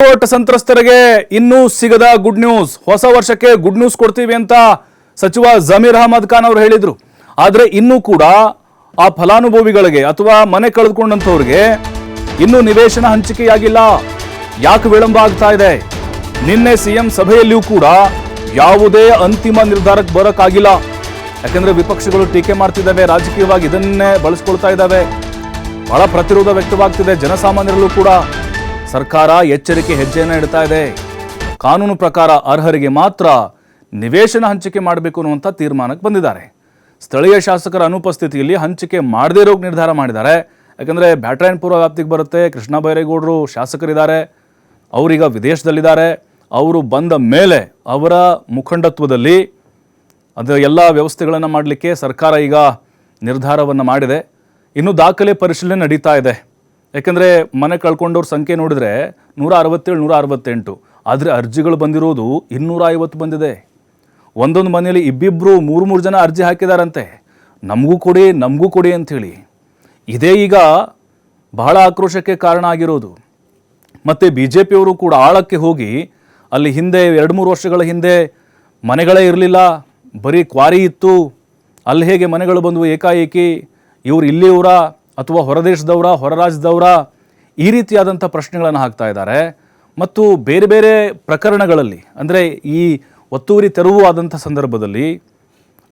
Court ಸಂತ್ರಸ್ತರಿಗೆ ಇನ್ನೂ ಸಿಗದ ಗುಡ್ ನ್ಯೂಸ್. ಹೊಸ ವರ್ಷಕ್ಕೆ ಗುಡ್ ನ್ಯೂಸ್ ಕೊಡ್ತೀವಿ ಅಂತ ಸಚಿವ ಜಮೀರ್ ಅಹಮದ್ ಖಾನ್ ಅವರು ಹೇಳಿದ್ರು. ಆದರೆ ಇನ್ನೂ ಕೂಡ ಆ ಫಲಾನುಭವಿಗಳಿಗೆ ಅಥವಾ ಮನೆ ಕಳೆದುಕೊಂಡಂತವರಿಗೆ ಇನ್ನೂ ನಿವೇಶನ ಹಂಚಿಕೆಯಾಗಿಲ್ಲ. ಯಾಕೆ ವಿಳಂಬ ಆಗ್ತಾ ಇದೆ? ನಿನ್ನೆ ಸಿಎಂ ಸಭೆಯಲ್ಲಿಯೂ ಕೂಡ ಯಾವುದೇ ಅಂತಿಮ ನಿರ್ಧಾರಕ್ಕೆ ಬರೋಕ್ಕಾಗಿಲ್ಲ. ಯಾಕಂದ್ರೆ ವಿಪಕ್ಷಗಳು ಟೀಕೆ ಮಾಡ್ತಿದ್ದಾವೆ, ರಾಜಕೀಯವಾಗಿ ಇದನ್ನೇ ಬಳಸ್ಕೊಳ್ತಾ ಇದ್ದಾವೆ. ಬಹಳ ಪ್ರತಿರೋಧ ವ್ಯಕ್ತವಾಗ್ತಿದೆ ಜನಸಾಮಾನ್ಯರಲ್ಲೂ ಕೂಡ. ಸರ್ಕಾರ ಎಚ್ಚರಿಕೆ ಹೆಜ್ಜೆಯನ್ನು ಇಡ್ತಾ ಇದೆ. ಕಾನೂನು ಪ್ರಕಾರ ಅರ್ಹರಿಗೆ ಮಾತ್ರ ನಿವೇಶನ ಹಂಚಿಕೆ ಮಾಡಬೇಕು ಅನ್ನುವಂಥ ತೀರ್ಮಾನಕ್ಕೆ ಬಂದಿದ್ದಾರೆ. ಸ್ಥಳೀಯ ಶಾಸಕರ ಅನುಪಸ್ಥಿತಿಯಲ್ಲಿ ಹಂಚಿಕೆ ಮಾಡದೇ ಇರೋಕೆ ನಿರ್ಧಾರ ಮಾಡಿದ್ದಾರೆ. ಯಾಕಂದರೆ ಬ್ಯಾಟರಾಯನಪುರ ವ್ಯಾಪ್ತಿಗೆ ಬರುತ್ತೆ. ಕೃಷ್ಣ ಬೈರೇಗೌಡರು ಶಾಸಕರಿದ್ದಾರೆ, ಅವರೀಗ ವಿದೇಶದಲ್ಲಿದ್ದಾರೆ. ಅವರು ಬಂದ ಮೇಲೆ ಅವರ ಮುಖಂಡತ್ವದಲ್ಲಿ ಅದು ಎಲ್ಲ ವ್ಯವಸ್ಥೆಗಳನ್ನು ಮಾಡಲಿಕ್ಕೆ ಸರ್ಕಾರ ಈಗ ನಿರ್ಧಾರವನ್ನು ಮಾಡಿದೆ. ಇನ್ನೂ ದಾಖಲೆ ಪರಿಶೀಲನೆ ನಡೀತಾ ಇದೆ. ಯಾಕೆಂದರೆ ಮನೆ ಕಳ್ಕೊಂಡವ್ರ ಸಂಖ್ಯೆ ನೋಡಿದರೆ 167, 168. ಆದರೆ ಅರ್ಜಿಗಳು ಬಂದಿರೋದು 250 ಬಂದಿದೆ. ಒಂದೊಂದು ಮನೆಯಲ್ಲಿ ಇಬ್ಬಿಬ್ಬರು 3 ಜನ ಅರ್ಜಿ ಹಾಕಿದಾರಂತೆ, ನಮಗೂ ಕೊಡಿ ಅಂಥೇಳಿ. ಇದೇ ಈಗ ಬಹಳ ಆಕ್ರೋಶಕ್ಕೆ ಕಾರಣ ಆಗಿರೋದು. ಮತ್ತು BJPಯವರು ಕೂಡ ಆಳಕ್ಕೆ ಹೋಗಿ ಅಲ್ಲಿ ಹಿಂದೆ 2-3 ವರ್ಷಗಳ ಹಿಂದೆ ಮನೆಗಳೇ ಇರಲಿಲ್ಲ, ಬರೀ ಕ್ವಾರಿ ಇತ್ತು, ಅಲ್ಲಿ ಹೇಗೆ ಮನೆಗಳು ಬಂದವು ಏಕಾಏಕಿ, ಇವರು ಇಲ್ಲಿಯವರ ಅಥವಾ ಹೊರದೇಶದವರ, ಹೊರ ರಾಜ್ಯದವರ, ಈ ರೀತಿಯಾದಂಥ ಪ್ರಶ್ನೆಗಳನ್ನು ಹಾಕ್ತಾ ಇದ್ದಾರೆ. ಮತ್ತು ಬೇರೆ ಬೇರೆ ಪ್ರಕರಣಗಳಲ್ಲಿ ಅಂದರೆ ಈ ಒತ್ತುವರಿ ತೆರವು ಆದಂಥ ಸಂದರ್ಭದಲ್ಲಿ